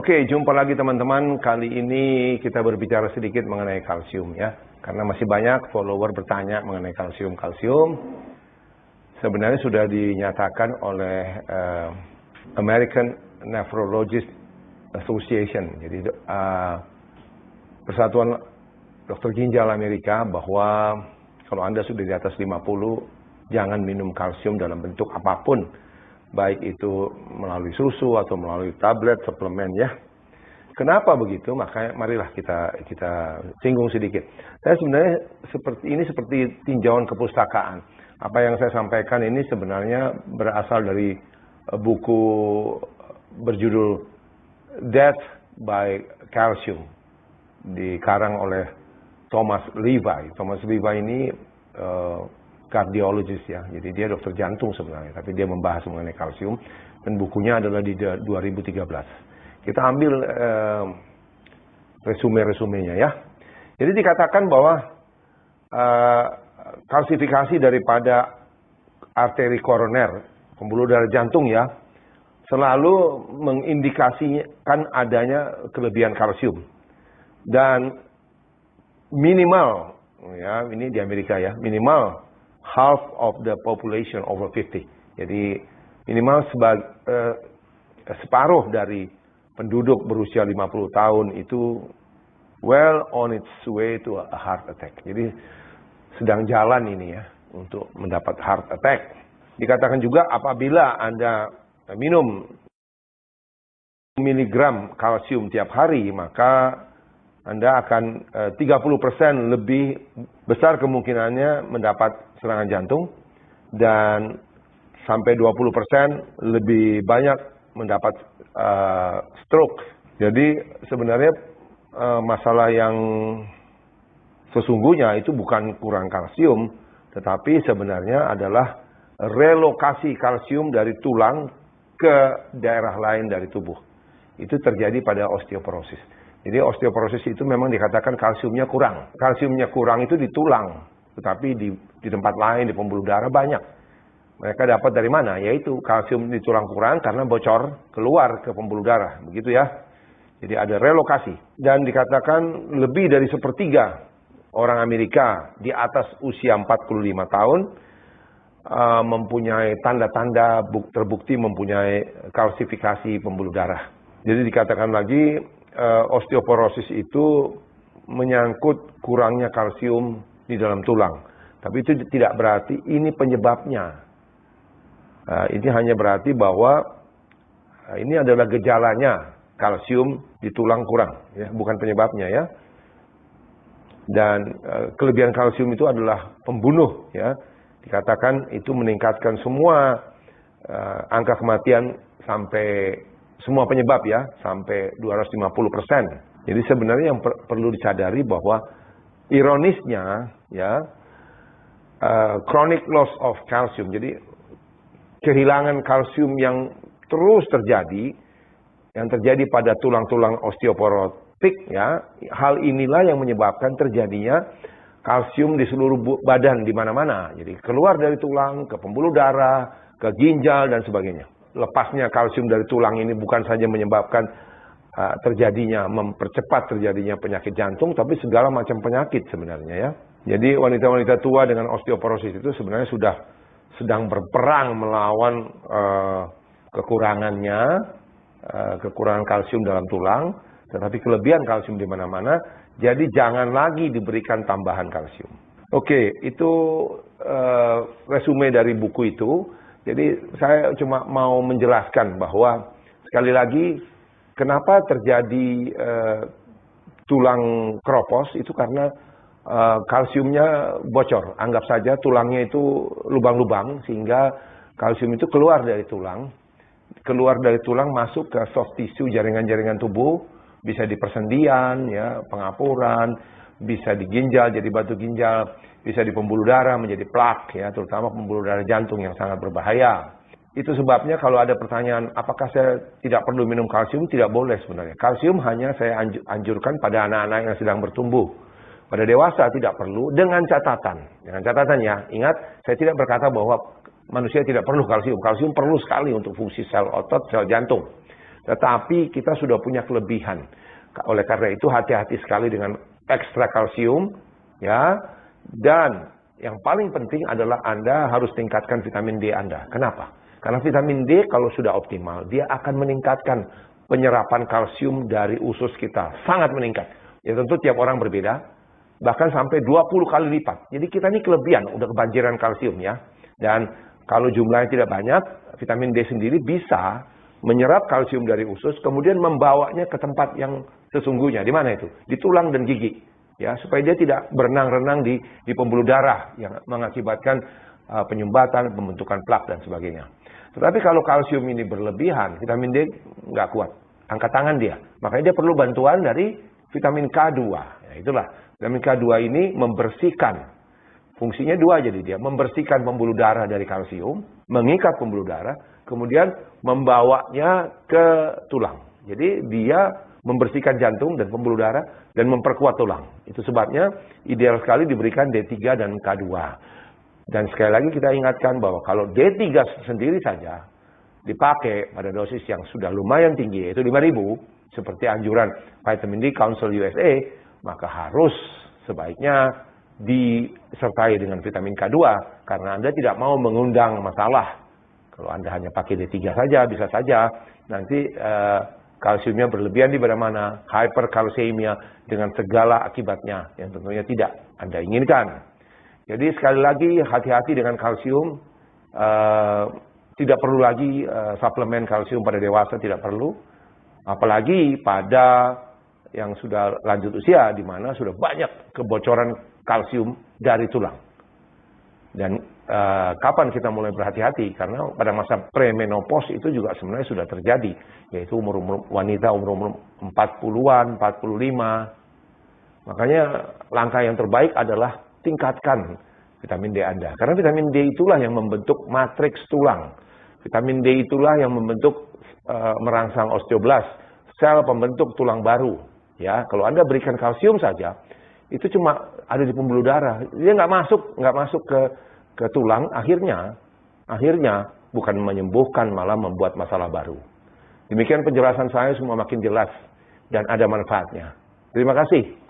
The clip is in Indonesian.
Oke, jumpa lagi teman-teman. Kali ini kita berbicara sedikit mengenai kalsium ya. Karena masih banyak follower bertanya mengenai kalsium. Kalsium sebenarnya sudah dinyatakan oleh American Nephrologist Association. Jadi Persatuan Dokter Ginjal Amerika bahwa kalau Anda sudah di atas 50, jangan minum kalsium dalam bentuk apapun. Baik itu melalui susu atau melalui tablet, suplemen ya. Kenapa begitu? Makanya marilah kita singgung sedikit. Saya sebenarnya seperti tinjauan kepustakaan. Apa yang saya sampaikan ini sebenarnya berasal dari buku berjudul Death by Calcium, dikarang oleh Thomas Levy. Thomas Levy ini kardiologis ya, jadi dia dokter jantung sebenarnya, tapi dia membahas mengenai kalsium dan bukunya adalah di 2013. Kita ambil resume-resumenya ya. Jadi dikatakan bahwa kalsifikasi daripada arteri koroner, pembuluh darah jantung ya, selalu mengindikasikan adanya kelebihan kalsium. Dan minimal, ya ini di Amerika ya, minimal half of the population over 50. Jadi minimal separuh dari penduduk berusia 50 tahun itu well on its way to a heart attack. Jadi sedang jalan ini ya untuk mendapat heart attack. Dikatakan juga apabila Anda minum miligram kalsium tiap hari, maka Anda akan 30% lebih besar kemungkinannya mendapat serangan jantung dan sampai 20% lebih banyak mendapat stroke. Jadi sebenarnya masalah yang sesungguhnya itu bukan kurang kalsium, tetapi sebenarnya adalah relokasi kalsium dari tulang ke daerah lain dari tubuh. Itu terjadi pada osteoporosis. Jadi osteoporosis itu memang dikatakan kalsiumnya kurang. Kalsiumnya kurang itu di tulang, tetapi di tempat lain, di pembuluh darah banyak. Mereka dapat dari mana? Yaitu kalsium di tulang kurang karena bocor keluar ke pembuluh darah, begitu ya. Jadi ada relokasi. Dan dikatakan lebih dari sepertiga orang Amerika di atas usia 45 tahun mempunyai tanda-tanda terbukti mempunyai kalsifikasi pembuluh darah. Jadi dikatakan lagi osteoporosis itu menyangkut kurangnya kalsium di dalam tulang. Tapi itu tidak berarti ini penyebabnya. Ini hanya berarti bahwa ini adalah gejalanya, kalsium di tulang kurang, ya, bukan penyebabnya ya. Dan kelebihan kalsium itu adalah pembunuh, ya. Dikatakan itu meningkatkan semua angka kematian sampai semua penyebab ya, sampai 250%. Jadi sebenarnya yang perlu disadari bahwa ironisnya ya, chronic loss of calcium, jadi kehilangan kalsium yang terus terjadi, yang terjadi pada tulang-tulang osteoporotik ya, hal inilah yang menyebabkan terjadinya kalsium di seluruh badan di mana-mana. Jadi keluar dari tulang ke pembuluh darah, ke ginjal dan sebagainya. Lepasnya kalsium dari tulang ini bukan saja menyebabkan mempercepat terjadinya penyakit jantung, tapi segala macam penyakit sebenarnya ya. Jadi wanita-wanita tua dengan osteoporosis itu sebenarnya sudah sedang berperang melawan kekurangan kalsium dalam tulang, tetapi kelebihan kalsium di mana-mana. Jadi jangan lagi diberikan tambahan kalsium. Oke, itu resume dari buku itu. Jadi saya cuma mau menjelaskan bahwa sekali lagi kenapa terjadi tulang keropos itu karena kalsiumnya bocor. Anggap saja tulangnya itu lubang-lubang sehingga kalsium itu keluar dari tulang. Keluar dari tulang masuk ke soft tissue, jaringan-jaringan tubuh, bisa di persendian, ya, pengapuran, bisa di ginjal jadi batu ginjal, bisa di pembuluh darah menjadi plak ya, terutama pembuluh darah jantung yang sangat berbahaya. Itu sebabnya kalau ada pertanyaan apakah saya tidak perlu minum kalsium, tidak boleh sebenarnya. Kalsium hanya saya anjurkan pada anak-anak yang sedang bertumbuh. Pada dewasa tidak perlu, dengan catatan. Dengan catatan ya, ingat saya tidak berkata bahwa manusia tidak perlu kalsium. Kalsium perlu sekali untuk fungsi sel otot, sel jantung. Tetapi kita sudah punya kelebihan. Oleh karena itu hati-hati sekali dengan ekstra kalsium, ya. Dan yang paling penting adalah Anda harus tingkatkan vitamin D Anda. Kenapa? Karena vitamin D kalau sudah optimal, dia akan meningkatkan penyerapan kalsium dari usus kita. Sangat meningkat. Ya tentu tiap orang berbeda. Bahkan sampai 20 kali lipat. Jadi kita ini kelebihan, udah kebanjiran kalsium ya. Dan kalau jumlahnya tidak banyak, vitamin D sendiri bisa menyerap kalsium dari usus, kemudian membawanya ke tempat yang sesungguhnya. Di mana itu? Di tulang dan gigi. Ya, supaya dia tidak berenang-renang di pembuluh darah yang mengakibatkan penyumbatan, pembentukan plak dan sebagainya. Tetapi kalau kalsium ini berlebihan, vitamin D nggak kuat. Angkat tangan dia. Makanya dia perlu bantuan dari vitamin K2. Ya, itulah. Vitamin K2 ini membersihkan. Fungsinya dua jadi dia. Membersihkan pembuluh darah dari kalsium. Mengikat pembuluh darah. Kemudian membawanya ke tulang. Jadi dia membersihkan jantung dan pembuluh darah dan memperkuat tulang. Itu sebabnya ideal sekali diberikan D3 dan K2. Dan sekali lagi kita ingatkan bahwa kalau D3 sendiri saja dipakai pada dosis yang sudah lumayan tinggi, yaitu 5.000, seperti anjuran Vitamin D Council USA, maka harus sebaiknya disertai dengan vitamin K2 karena Anda tidak mau mengundang masalah. Kalau Anda hanya pakai D3 saja, bisa saja nanti kalsiumnya berlebihan di mana-mana, hyperkalsemia dengan segala akibatnya yang tentunya tidak Anda inginkan. Jadi sekali lagi hati-hati dengan kalsium, tidak perlu lagi suplemen kalsium pada dewasa, tidak perlu. Apalagi pada yang sudah lanjut usia, di mana sudah banyak kebocoran kalsium dari tulang. Dan kapan kita mulai berhati-hati? Karena pada masa premenopause itu juga sebenarnya sudah terjadi. Yaitu wanita umur 40-an, 45. Makanya langkah yang terbaik adalah tingkatkan vitamin D Anda. Karena vitamin D itulah yang membentuk matriks tulang. Vitamin D itulah yang membentuk merangsang osteoblast, sel pembentuk tulang baru. Ya, kalau Anda berikan kalsium saja, itu cuma ada di pembuluh darah. Dia nggak masuk ke tulang. Akhirnya bukan menyembuhkan, malah membuat masalah baru. Demikian penjelasan saya, semua makin jelas dan ada manfaatnya. Terima kasih.